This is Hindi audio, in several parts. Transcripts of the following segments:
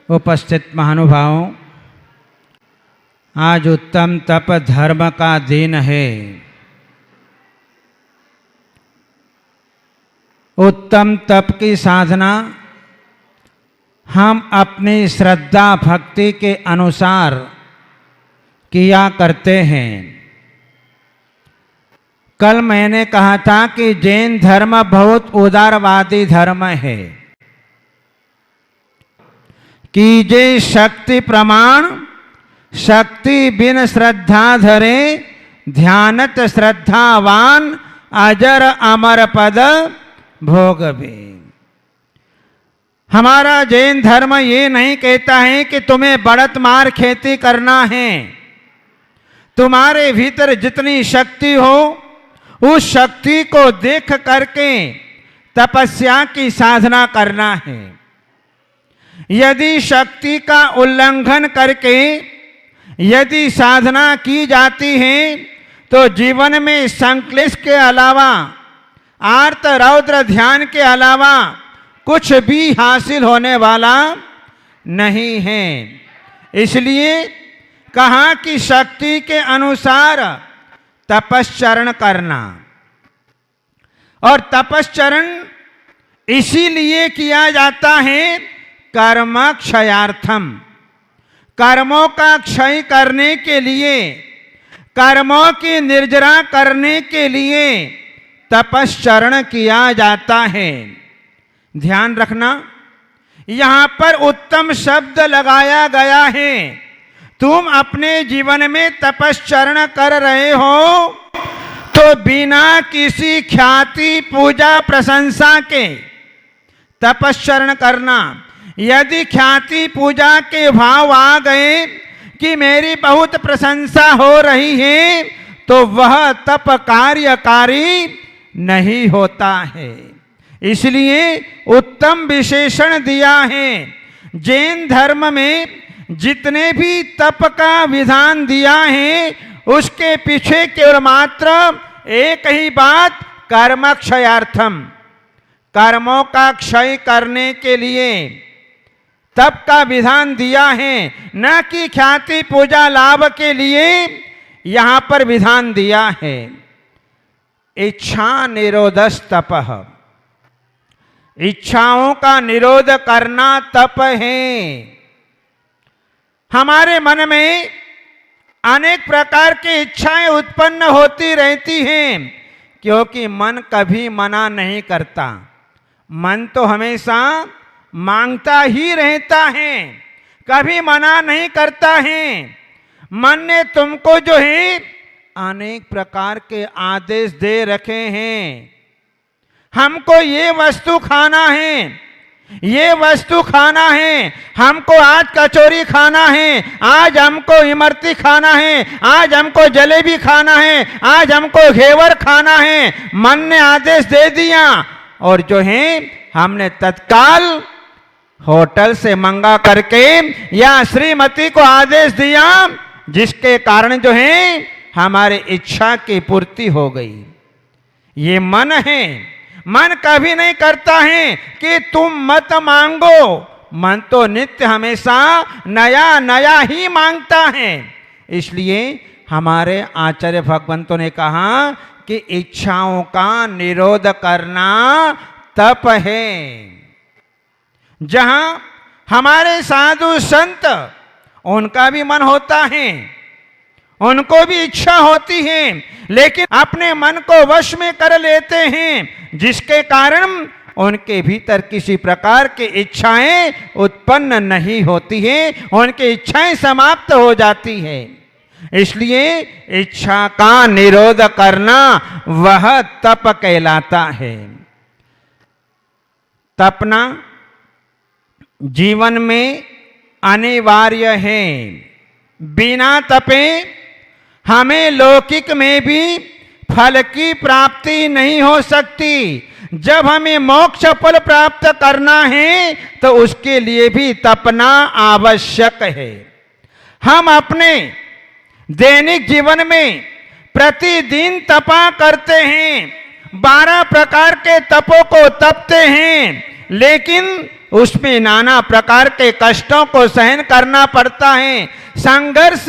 उपस्थित महानुभावों, आज उत्तम तप धर्म का दिन है। उत्तम तप की साधना हम अपनी श्रद्धा भक्ति के अनुसार किया करते हैं। कल मैंने कहा था कि जैन धर्म बहुत उदारवादी धर्म है। कीजे शक्ति प्रमाण, शक्ति बिन श्रद्धा धरे, ध्यानत श्रद्धावान, अजर अमर पद भोगवे। हमारा जैन धर्म ये नहीं कहता है कि तुम्हें बढ़त मार खेती करना है। तुम्हारे भीतर जितनी शक्ति हो उस शक्ति को देख करके तपस्या की साधना करना है। यदि शक्ति का उल्लंघन करके यदि साधना की जाती है तो जीवन में संक्लेश के अलावा, आर्त रौद्र ध्यान के अलावा कुछ भी हासिल होने वाला नहीं है। इसलिए कहा कि शक्ति के अनुसार तपश्चरण करना, और तपश्चरण इसीलिए किया जाता है कर्म क्षयार्थम, कर्मों का क्षय करने के लिए, कर्मों की निर्जरा करने के लिए तपश्चरण किया जाता है। ध्यान रखना, यहां पर उत्तम शब्द लगाया गया है। तुम अपने जीवन में तपश्चरण कर रहे हो तो बिना किसी ख्याति पूजा प्रशंसा के तपश्चरण करना। यदि ख्याति पूजा के भाव आ गए कि मेरी बहुत प्रशंसा हो रही है तो वह तप कार्यकारी नहीं होता है। इसलिए उत्तम विशेषण दिया है। जैन धर्म में जितने भी तप का विधान दिया है उसके पीछे केवल मात्र एक ही बात, कर्म क्षयार्थम, कर्मों का क्षय करने के लिए तप का विधान दिया है, न कि ख्याति पूजा लाभ के लिए यहां पर विधान दिया है। इच्छा निरोधस तपः, इच्छाओं का निरोध करना तप है। हमारे मन में अनेक प्रकार की इच्छाएं उत्पन्न होती रहती हैं, क्योंकि मन कभी मना नहीं करता। मन तो हमेशा मांगता ही रहता है, कभी मना नहीं करता है। मन ने तुमको जो है अनेक प्रकार के आदेश दे रखे हैं। हमको ये वस्तु खाना है, ये वस्तु खाना है, हमको आज कचौरी खाना है, आज हमको इमरती खाना है, आज हमको जलेबी खाना है, आज हमको घेवर खाना है। मन ने आदेश दे दिया और जो है हमने तत्काल होटल से मंगा करके या श्रीमती को आदेश दिया, जिसके कारण जो है हमारे इच्छा की पूर्ति हो गई। ये मन है। मन कभी नहीं करता है कि तुम मत मांगो। मन तो नित्य हमेशा नया नया ही मांगता है। इसलिए हमारे आचार्य भगवंतों ने कहा कि इच्छाओं का निरोध करना तप है। जहां हमारे साधु संत, उनका भी मन होता है, उनको भी इच्छा होती है, लेकिन अपने मन को वश में कर लेते हैं, जिसके कारण उनके भीतर किसी प्रकार की इच्छाएं उत्पन्न नहीं होती हैं, उनकी इच्छाएं समाप्त हो जाती है। इसलिए इच्छा का निरोध करना वह तप कहलाता है। तपना जीवन में अनिवार्य है। बिना तपे हमें लौकिक में भी फल की प्राप्ति नहीं हो सकती। जब हमें मोक्ष फल प्राप्त करना है तो उसके लिए भी तपना आवश्यक है। हम अपने दैनिक जीवन में प्रतिदिन तपा करते हैं, 12 प्रकार के तपों को तपते हैं, लेकिन उसमें नाना प्रकार के कष्टों को सहन करना पड़ता है, संघर्ष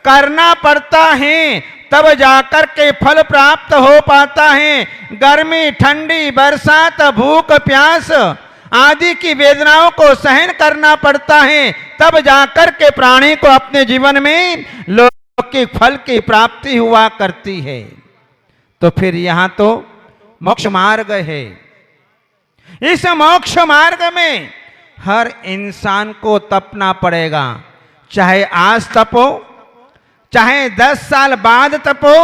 करना पड़ता है, तब जाकर के फल प्राप्त हो पाता है। गर्मी, ठंडी, बरसात, भूख, प्यास आदि की वेदनाओं को सहन करना पड़ता है, तब जाकर के प्राणी को अपने जीवन में लौकिक फल की प्राप्ति हुआ करती है। तो फिर यहां तो मोक्ष मार्ग है। इस मोक्ष मार्ग में हर इंसान को तपना पड़ेगा, चाहे आज तपो, चाहे 10 साल बाद तपो,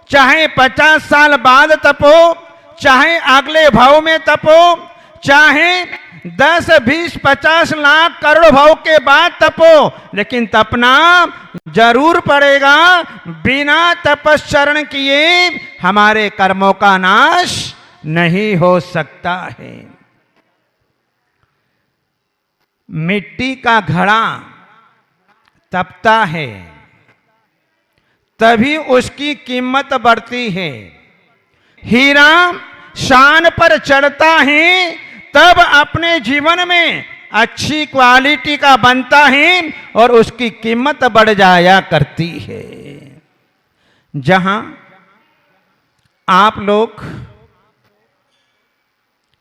चाहे 50 साल बाद तपो, चाहे अगले भाव में तपो, चाहे 10, 20, 50 लाख करोड़ भाव के बाद तपो, लेकिन तपना जरूर पड़ेगा। बिना तपश्चरण किए हमारे कर्मों का नाश नहीं हो सकता है। मिट्टी का घड़ा तपता है तभी उसकी कीमत बढ़ती है। हीरा शान पर चढ़ता है तब अपने जीवन में अच्छी क्वालिटी का बनता है और उसकी कीमत बढ़ जाया करती है। जहां आप लोग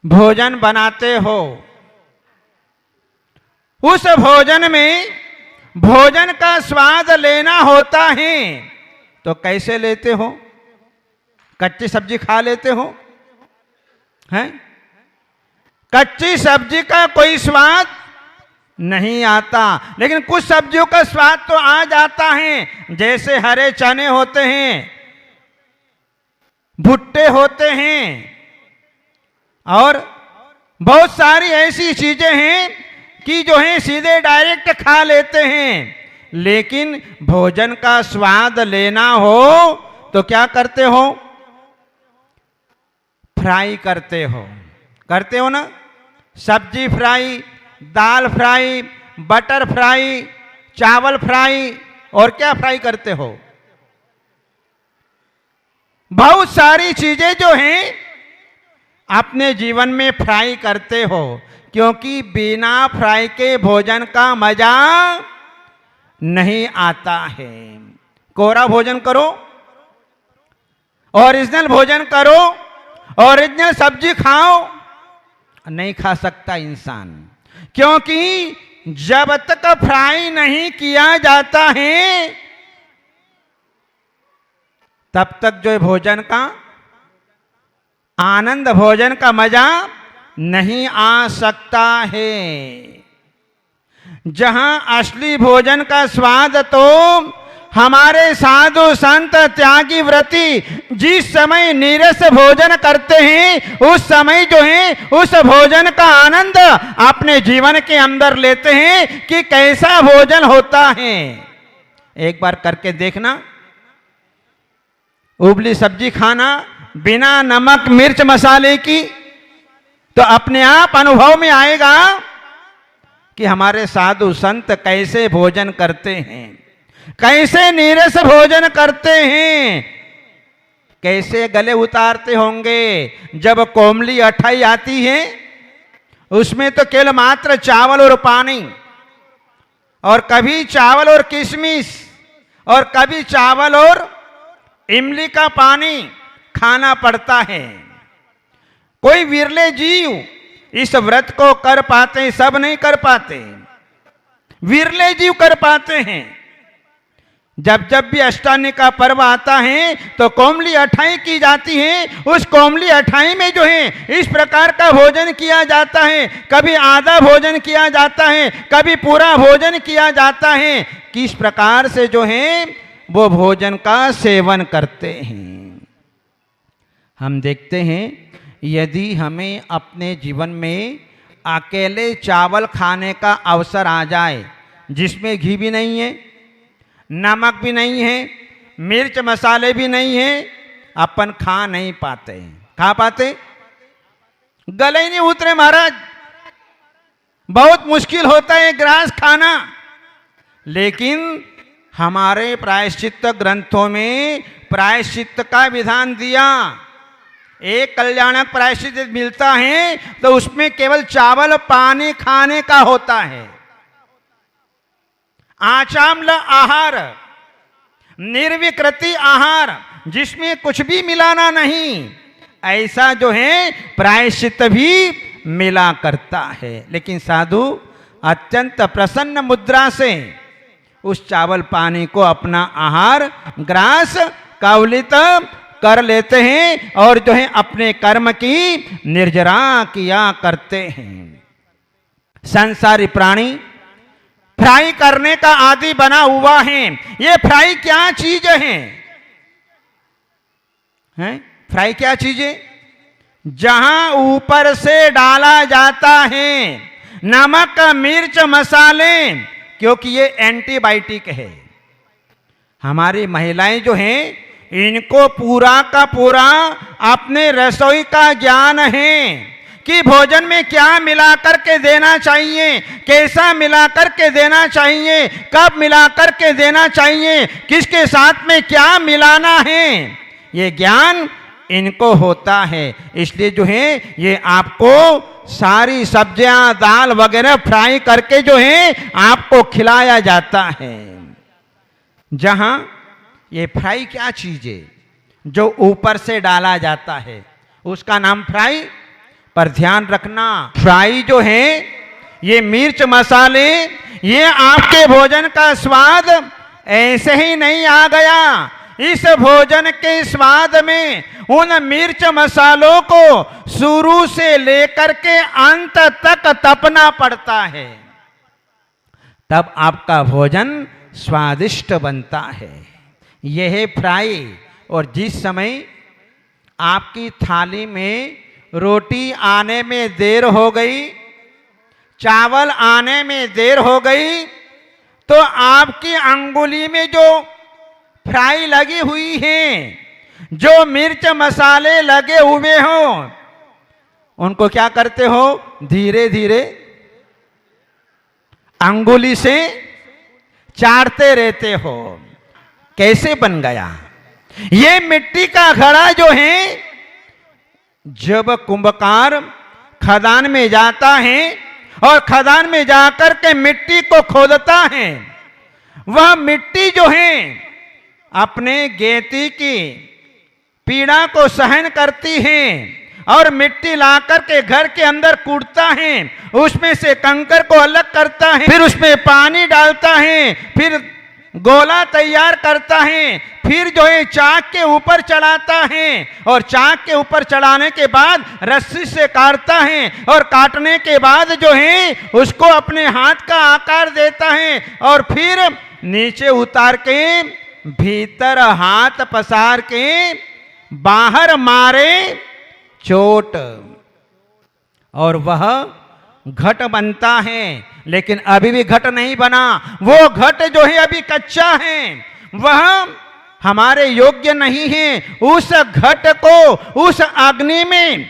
भोजन बनाते हो, उस भोजन में भोजन का स्वाद लेना होता है तो कैसे लेते हो? कच्ची सब्जी खा लेते हो हैं? कच्ची सब्जी का कोई स्वाद नहीं आता, लेकिन कुछ सब्जियों का स्वाद तो आ जाता है। जैसे हरे चने होते हैं, भुट्टे होते हैं और बहुत सारी ऐसी चीजें हैं कि जो है सीधे डायरेक्ट खा लेते हैं। लेकिन भोजन का स्वाद लेना हो तो क्या करते हो? फ्राई करते हो ना? सब्जी फ्राई, दाल फ्राई, बटर फ्राई, चावल फ्राई और क्या फ्राई करते हो? बहुत सारी चीजें जो हैं अपने जीवन में फ्राई करते हो, क्योंकि बिना फ्राई के भोजन का मजा नहीं आता है। कोरा भोजन करो, ओरिजिनल भोजन करो, ओरिजिनल सब्जी खाओ, नहीं खा सकता इंसान, क्योंकि जब तक फ्राई नहीं किया जाता है तब तक जो भोजन का आनंद, भोजन का मजा नहीं आ सकता है। जहां असली भोजन का स्वाद तो हमारे साधु संत त्यागी व्रती जिस समय नीरस भोजन करते हैं उस समय जो है उस भोजन का आनंद अपने जीवन के अंदर लेते हैं कि कैसा भोजन होता है। एक बार करके देखना, उबली सब्जी खाना बिना नमक मिर्च मसाले की, तो अपने आप अनुभव में आएगा कि हमारे साधु संत कैसे भोजन करते हैं, कैसे नीरस भोजन करते हैं, कैसे गले उतारते होंगे। जब कोमली अठाई आती है उसमें तो केवल मात्र चावल और पानी, और कभी चावल और किशमिश, और कभी चावल और इमली का पानी खाना पड़ता है। कोई विरले जीव इस व्रत को कर पाते, सब नहीं कर पाते, विरले जीव कर पाते हैं। जब जब भी अष्टानी का पर्व आता है तो कोमली अठाई की जाती है। उस कोमली अठाई में जो है इस प्रकार का भोजन किया जाता है, कभी आधा भोजन किया जाता है, कभी पूरा भोजन किया जाता है। किस प्रकार से जो है वो भोजन का सेवन करते हैं। हम देखते हैं यदि हमें अपने जीवन में अकेले चावल खाने का अवसर आ जाए जिसमें घी भी नहीं है, नमक भी नहीं है, मिर्च मसाले भी नहीं है, अपन खा नहीं पाते। खा पाते? गले ही नहीं उतरे महाराज, बहुत मुश्किल होता है ग्रास खाना। लेकिन हमारे प्रायश्चित्त ग्रंथों में प्रायश्चित्त का विधान दिया। एक कल्याणक प्रायश्चित मिलता है तो उसमें केवल चावल पानी खाने का होता है। आचाम्ल आहार, निर्विकृति आहार, जिसमें कुछ भी मिलाना नहीं, ऐसा जो है प्रायश्चित भी मिला करता है। लेकिन साधु अत्यंत प्रसन्न मुद्रा से उस चावल पानी को अपना आहार ग्रास कवलित कर लेते हैं और जो है अपने कर्म की निर्जरा किया करते हैं। संसारी प्राणी फ्राई करने का आदि बना हुआ है। ये फ्राई क्या चीज है? फ्राई क्या चीज है? जहां ऊपर से डाला जाता है नमक मिर्च मसाले, क्योंकि ये एंटीबायोटिक है। हमारी महिलाएं जो हैं इनको पूरा का पूरा अपने रसोई का ज्ञान है कि भोजन में क्या मिला करके देना चाहिए, कैसा मिला करके देना चाहिए, कब मिला करके देना चाहिए, किसके साथ में क्या मिलाना है, ये ज्ञान इनको होता है। इसलिए जो है ये आपको सारी सब्जियां दाल वगैरह फ्राई करके जो है आपको खिलाया जाता है। जहां ये फ्राई क्या चीज है? जो ऊपर से डाला जाता है उसका नाम फ्राई। पर ध्यान रखना, फ्राई जो है ये मिर्च मसाले, ये आपके भोजन का स्वाद ऐसे ही नहीं आ गया। इस भोजन के स्वाद में उन मिर्च मसालों को शुरू से लेकर के अंत तक तपना पड़ता है, तब आपका भोजन स्वादिष्ट बनता है। यह है फ्राई। और जिस समय आपकी थाली में रोटी आने में देर हो गई, चावल आने में देर हो गई, तो आपकी अंगुली में जो फ्राई लगी हुई है, जो मिर्च मसाले लगे हुए हो, उनको क्या करते हो? धीरे धीरे अंगुली से चाटते रहते हो। कैसे बन गया? ये मिट्टी का घड़ा जो है, जब कुंभकार खदान में जाता है और खदान में जाकर के मिट्टी को खोदता है, वह मिट्टी जो है अपने गेती की पीड़ा को सहन करती है और मिट्टी लाकर के घर के अंदर कूटता है, उसमें से कंकर को अलग करता है, फिर उसमें पानी डालता है, फिर गोला तैयार करता है, फिर जो है चाक के ऊपर चढ़ाता है और चाक के ऊपर चढ़ाने के बाद रस्सी से काटता है और काटने के बाद जो है उसको अपने हाथ का आकार देता है और फिर नीचे उतार के भीतर हाथ पसार के बाहर मारे चोट और वह घट बनता है। लेकिन अभी भी घट नहीं बना। वो घट जो है अभी कच्चा है, वह हमारे योग्य नहीं है। उस घट को उस अग्नि में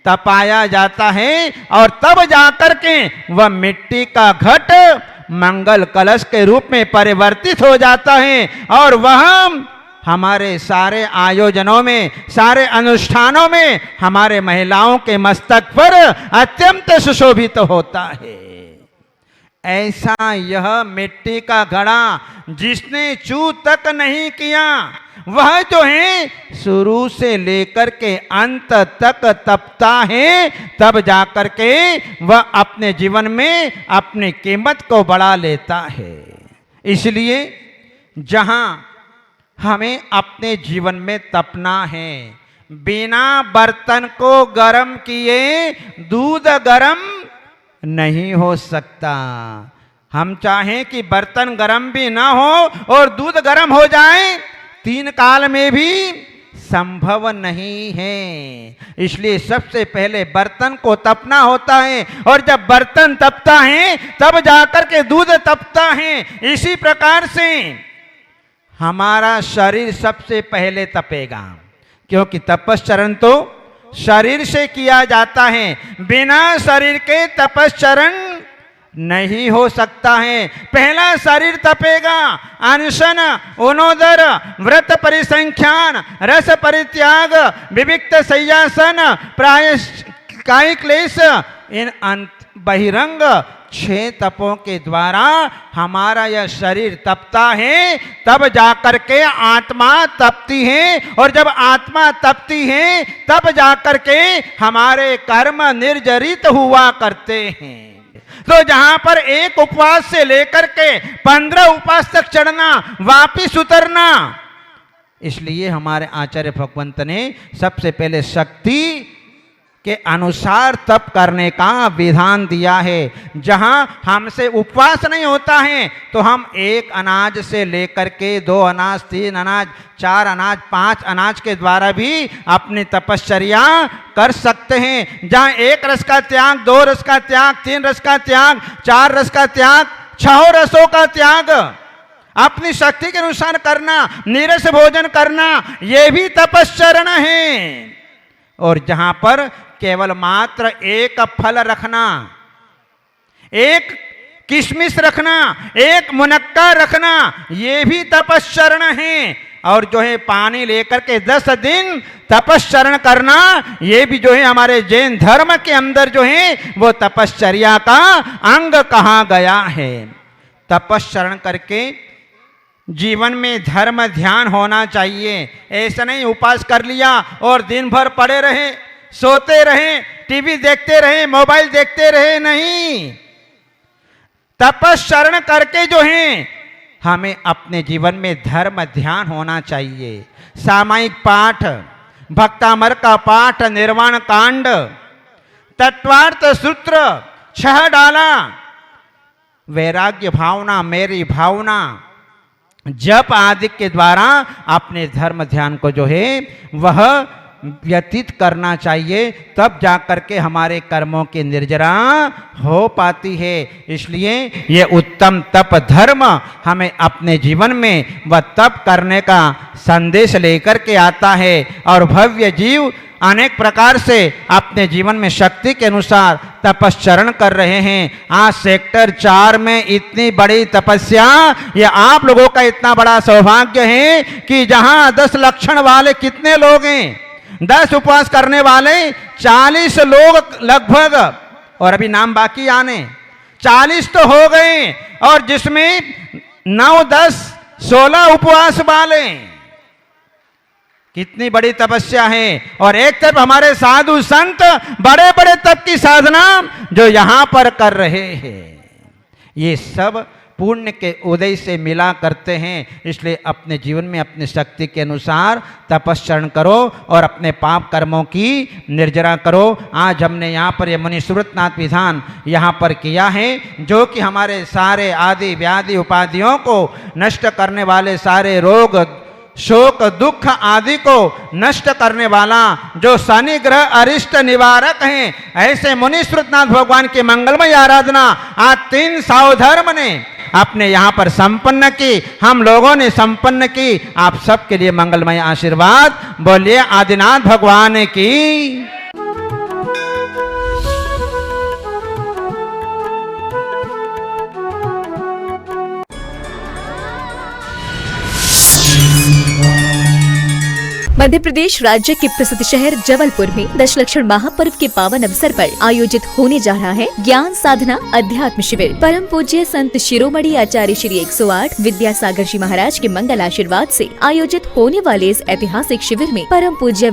तपाया जाता है और तब जाकर के वह मिट्टी का घट मंगल कलश के रूप में परिवर्तित हो जाता है और वह हमारे सारे आयोजनों में, सारे अनुष्ठानों में हमारे महिलाओं के मस्तक पर अत्यंत सुशोभित होता है। ऐसा यह मिट्टी का घड़ा जिसने चू तक नहीं किया, वह जो है शुरू से लेकर के अंत तक तपता है, तब जाकर के वह अपने जीवन में अपनी कीमत को बढ़ा लेता है। इसलिए जहां हमें अपने जीवन में तपना है, बिना बर्तन को गर्म किए दूध गर्म नहीं हो सकता। हम चाहें कि बर्तन गर्म भी ना हो और दूध गर्म हो जाए, 3 काल में भी संभव नहीं है। इसलिए सबसे पहले बर्तन को तपना होता है और जब बर्तन तपता है तब जाकर के दूध तपता है। इसी प्रकार से हमारा शरीर सबसे पहले तपेगा, क्योंकि तपश्चरण तो शरीर से किया जाता है। बिना शरीर के तपश्चरण नहीं हो सकता है। पहला शरीर तपेगा, अनशन, उनोदर, व्रत परिसंख्यान, रस परित्याग, विविक्त शय्यासन, प्रायश्चित क्लेश, इन बहिरंग 6 तपों के द्वारा हमारा यह शरीर तपता है, तब जाकर के आत्मा तपती है, और जब आत्मा तपती है तब जाकर के हमारे कर्म निर्जरित हुआ करते हैं। तो जहां पर एक उपवास से लेकर के 15 उपवास तक चढ़ना, वापिस उतरना, इसलिए हमारे आचार्य भगवंत ने सबसे पहले शक्ति के अनुसार तप करने का विधान दिया है। जहां हमसे उपवास नहीं होता है तो हम 1 अनाज से लेकर के 2 अनाज, 3 अनाज, 4 अनाज, 5 अनाज के द्वारा भी अपनी तपश्चर्या कर सकते हैं। जहां 1 रस का त्याग, 2 रस का त्याग, 3 रस का त्याग, 4 रस का त्याग, 6 रसों का त्याग अपनी शक्ति के अनुसार करना, नीरस भोजन करना, यह भी तपश्चरण है। और जहां पर केवल मात्र 1 फल रखना, 1 किशमिश रखना, 1 मुनक्का रखना, ये भी तपश्चरण है। और जो है पानी लेकर के 10 दिन तपश्चरण करना, ये भी जो है हमारे जैन धर्म के अंदर जो है वो तपश्चर्या का अंग कहा गया है। तपश्चरण करके जीवन में धर्म ध्यान होना चाहिए। ऐसा नहीं उपवास कर लिया और दिन भर पड़े रहे, सोते रहे, टीवी देखते रहे, मोबाइल देखते रहे, नहीं। तपश्चरण करके जो है हमें अपने जीवन में धर्म ध्यान होना चाहिए। सामायिक पाठ, भक्तामर का पाठ, निर्वाण कांड, तत्वार्थ सूत्र 6 डाला, वैराग्य भावना, मेरी भावना, जप आदि के द्वारा अपने धर्म ध्यान को जो है वह व्यतीत करना चाहिए, तब जाकर के हमारे कर्मों की निर्जरा हो पाती है। इसलिए ये उत्तम तप धर्म हमें अपने जीवन में वह तप करने का संदेश लेकर के आता है। और भव्य जीव अनेक प्रकार से अपने जीवन में शक्ति के अनुसार तपश्चरण कर रहे हैं। आज सेक्टर 4 में इतनी बड़ी तपस्या, ये आप लोगों का इतना बड़ा सौभाग्य है कि जहां 10 लक्षण वाले कितने लोग हैं, 10 उपवास करने वाले 40 लोग लगभग, और अभी नाम बाकी आने, 40 तो हो गए, और जिसमें 9, 10, 16 उपवास वाले। कितनी बड़ी तपस्या है। और एक तरफ हमारे साधु संत बड़े बड़े तप की साधना जो यहां पर कर रहे हैं, ये सब पुण्य के उदय से मिला करते हैं। इसलिए अपने जीवन में अपनी शक्ति के अनुसार तपश्चरण करो और अपने पाप कर्मों की निर्जरा करो। आज हमने यहाँ पर यह मुनि सुव्रतनाथ विधान यहाँ पर किया है, जो कि हमारे सारे आदि व्याधि उपाधियों को नष्ट करने वाले, सारे रोग, शोक, दुख आदि को नष्ट करने वाला, जो शनि ग्रह अरिष्ट निवारक हैं, ऐसे मुनि सुव्रतनाथ भगवान की मंगलमय आराधना आज 3 सावधर्म ने अपने यहाँ पर संपन्न की, हम लोगों ने संपन्न की। आप सबके लिए मंगलमय आशीर्वाद। बोलिए आदिनाथ भगवान की। मध्य प्रदेश राज्य के प्रसिद्ध शहर जबलपुर में दशलक्षण महापर्व के पावन अवसर पर आयोजित होने जा रहा है ज्ञान साधना अध्यात्म शिविर। परम पूज्य संत शिरोमणि आचार्य श्री 108 विद्यासागर जी महाराज के मंगल आशीर्वाद से आयोजित होने वाले इस ऐतिहासिक शिविर में परम पूज्य